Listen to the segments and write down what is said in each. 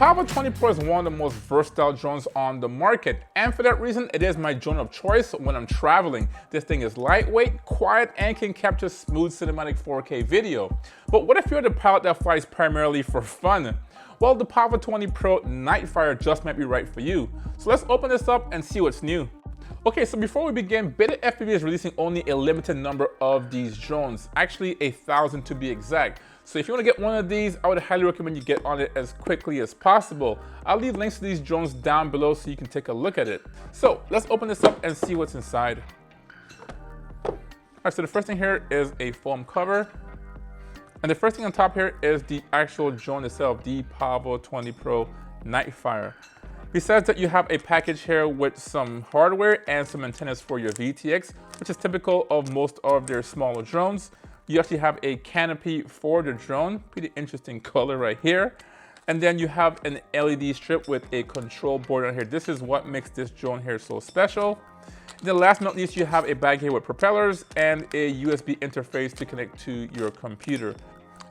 Pavo20 Pro is one of the most versatile drones on the market, and for that reason, it is my drone of choice when I'm traveling. This thing is lightweight, quiet, and can capture smooth cinematic 4K video. But what if you're the pilot that flies primarily for fun? Well, the Pavo20 Pro NightFire just might be right for you. So let's open this up and see what's new. Okay, so before we begin, BetaFPV is releasing only a limited number of these drones, actually 1,000 to be exact. So if you want to get one of these, I would highly recommend you get on it as quickly as possible. I'll leave links to these drones down below so you can take a look at it. So let's open this up and see what's inside. All right, so the first thing here is a foam cover. And the first thing on top here is the actual drone itself, the Pavo20 Pro NightFire. Besides that, you have a package here with some hardware and some antennas for your VTX, which is typical of most of their smaller drones. You actually have a canopy for the drone, pretty interesting color right here. And then you have an LED strip with a control board on here. This is what makes this drone here so special. And then last but not least, you have a bag here with propellers and a USB interface to connect to your computer.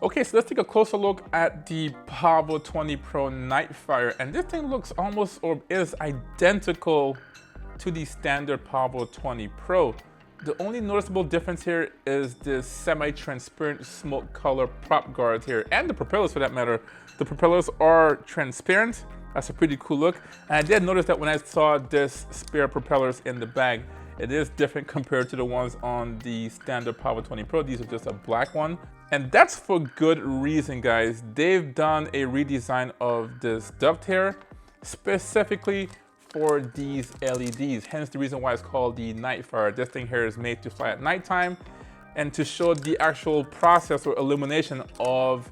Okay, so let's take a closer look at the Pavo20 Pro NightFire. And this thing looks almost or is identical to the standard Pavo20 Pro. The only noticeable difference here is this semi-transparent smoke color prop guard here, and the propellers for that matter. The propellers are transparent. That's a pretty cool look. And I did notice that when I saw this spare propellers in the bag, it is different compared to the ones on the standard Pavo20 Pro. These are just a black one. And that's for good reason, guys. They've done a redesign of this dovetail specifically for these LEDs, hence the reason why it's called the NightFire. This thing here is made to fly at nighttime and to show the actual process or illumination of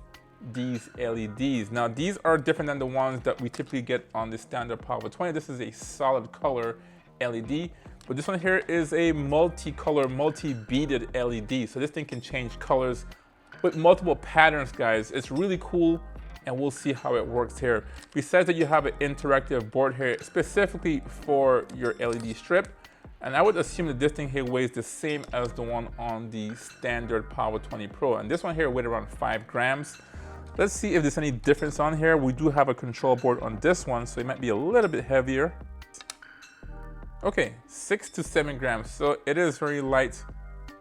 these LEDs. Now, these are different than the ones that we typically get on the standard Pavo20. This is a solid color LED, but this one here is a multicolor, multi-beaded LED. So this thing can change colors with multiple patterns, guys. It's really cool, and we'll see how it works here. Besides that, you have an interactive board here specifically for your LED strip. And I would assume that this thing here weighs the same as the one on the standard Pavo20 Pro. And this one here weighed around 5 grams. Let's see if there's any difference on here. We do have a control board on this one, so it might be a little bit heavier. Okay, 6 to 7 grams. So it is very light.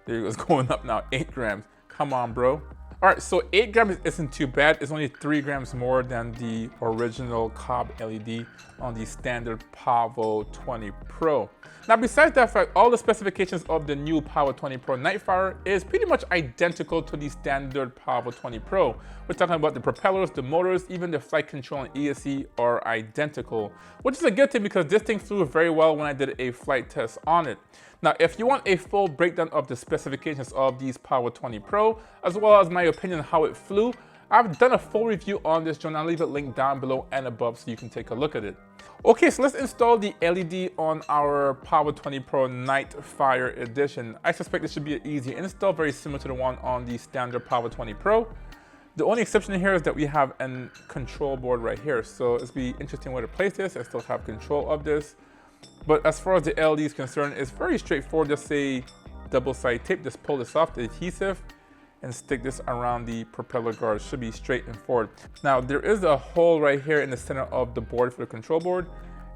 There it goes, going up now, 8 grams. Come on, bro. All right, so 8 grams isn't too bad. It's only 3 grams more than the original Cobb LED on the standard Pavo20 Pro. Now, besides that fact, all the specifications of the new Pavo20 Pro NightFire is pretty much identical to the standard Pavo20 Pro. We're talking about the propellers, the motors, even the flight control and ESC are identical, which is a good thing because this thing flew very well when I did a flight test on it. Now, if you want a full breakdown of the specifications of these Pavo20 Pro, as well as my opinion on how it flew, I've done a full review on this drone. I'll leave it linked down below and above so you can take a look at it. Okay, so let's install the LED on our Pavo20 Pro NightFire edition. I suspect this should be an easy install, very similar to the one on the standard Pavo20 Pro. The only exception here is that we have a control board right here. So it's be interesting where to place this. I still have control of this. But as far as the LED is concerned, it's very straightforward. Just say double-sided tape, just pull this off the adhesive and stick this around the propeller guard. It should be straight and forward. Now, there is a hole right here in the center of the board for the control board,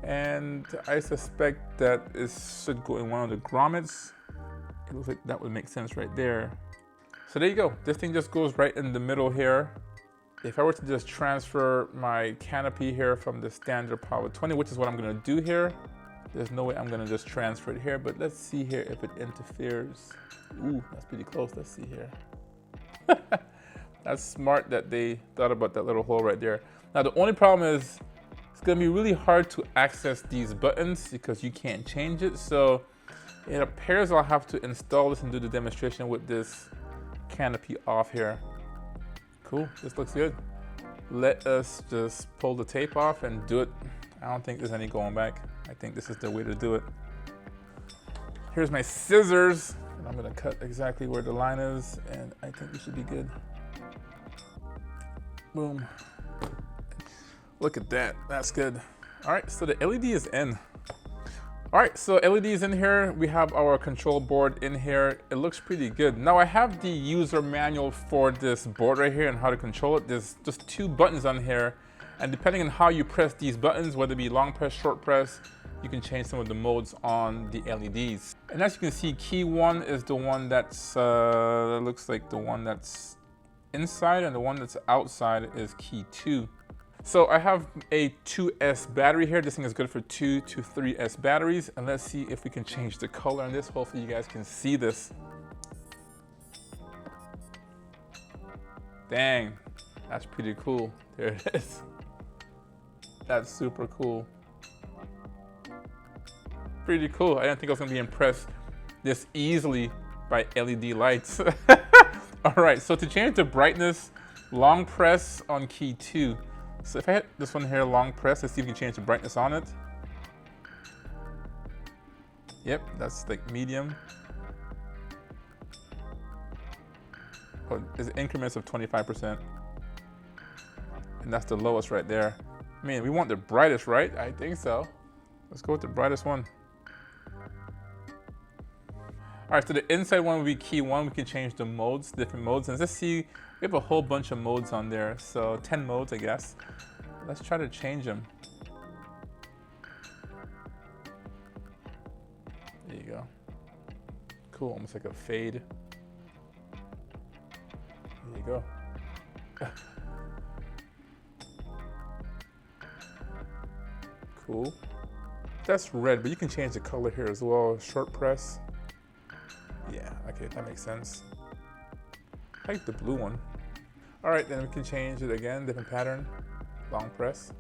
and I suspect that it should go in one of the grommets. It looks like that would make sense right there. So there you go. This thing just goes right in the middle here. If I were to just transfer my canopy here from the standard Pavo20, which is what I'm gonna do here, there's no way I'm gonna just transfer it here, but let's see here if it interferes. Ooh, that's pretty close. Let's see here. That's smart that they thought about that little hole right there. Now, the only problem is it's gonna be really hard to access these buttons because you can't change it. So it appears I'll have to install this and do the demonstration with this canopy off here. Cool, this looks good. Let us just pull the tape off and do it. I don't think there's any going back. I think this is the way to do it. Here's my scissors, and I'm gonna cut exactly where the line is, and I think this should be good. Boom. Look at that, that's good. All right, so the LED is in. All right, so LED is in here. We have our control board in here. It looks pretty good. Now I have the user manual for this board right here and how to control it. There's just 2 buttons on here. And depending on how you press these buttons, whether it be long press, short press, you can change some of the modes on the LEDs. And as you can see, key 1 is the one that's, that looks like the one that's inside, and the one that's outside is key 2. So I have a 2S battery here. This thing is good for 2 to 3S batteries. And let's see if we can change the color on this. Hopefully you guys can see this. Dang, that's pretty cool. There it is. That's super cool. Pretty cool. I didn't think I was gonna be impressed this easily by LED lights. All right, so to change the brightness, long press on key 2. So if I hit this one here, long press, let's see if we can change the brightness on it. Yep, that's like medium. Oh, it's increments of 25%. And that's the lowest right there. I mean, we want the brightest, right? I think so. Let's go with the brightest one. All right, so the inside one will be key 1. We can change the modes, different modes. And let's see, we have a whole bunch of modes on there. So 10 modes, I guess. Let's try to change them. There you go. Cool, almost like a fade. There you go. Cool. That's red, but you can change the color here as well. Short press. Yeah, okay, that makes sense. I like the blue one. All right, then we can change it again, different pattern. Long press.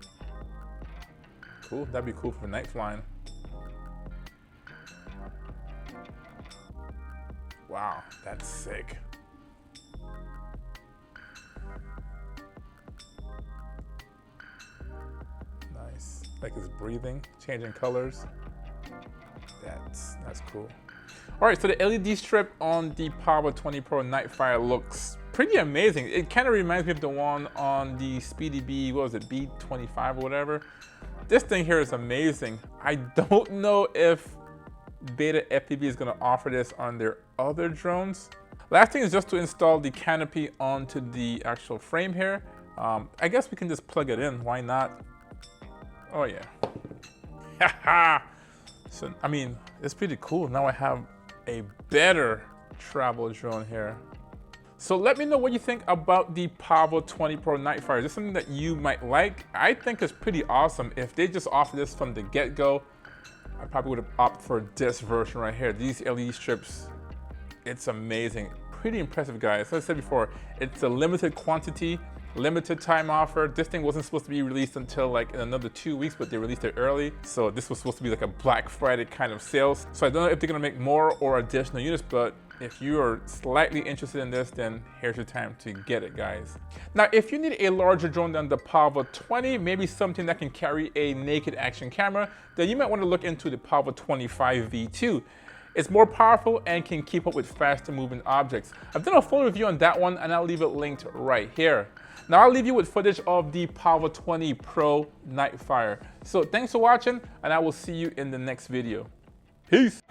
Cool, that'd be cool for night flying. Wow, that's sick. Nice, like it's breathing, changing colors. That's cool. All right, so the LED strip on the Pavo20 Pro NightFire looks pretty amazing. It kind of reminds me of the one on the Speedy B, what was it, B25 or whatever. This thing here is amazing. I don't know if BetaFPV is gonna offer this on their other drones. Last thing is just to install the canopy onto the actual frame here. I guess we can just plug it in, why not? Oh yeah. Haha. So, I mean, it's pretty cool. Now I have a better travel drone here. So let me know what you think about the Pavo20 Pro NightFire. Is this something that you might like? I think it's pretty awesome. If they just offer this from the get-go, I probably would have opted for this version right here. These LED strips, it's amazing. Pretty impressive, guys. As I said before, it's a limited quantity, limited time offer. This thing wasn't supposed to be released until like in another 2 weeks, but they released it early. So this was supposed to be like a Black Friday kind of sales. So I don't know if they're gonna make more or additional units, but if you are slightly interested in this, then here's your time to get it, guys. Now, if you need a larger drone than the Pavo20, maybe something that can carry a naked action camera, then you might want to look into the Pavo25 V2. It's more powerful and can keep up with faster moving objects. I've done a full review on that one and I'll leave it linked right here. Now I'll leave you with footage of the Pavo20 Pro NightFire. So thanks for watching and I will see you in the next video. Peace.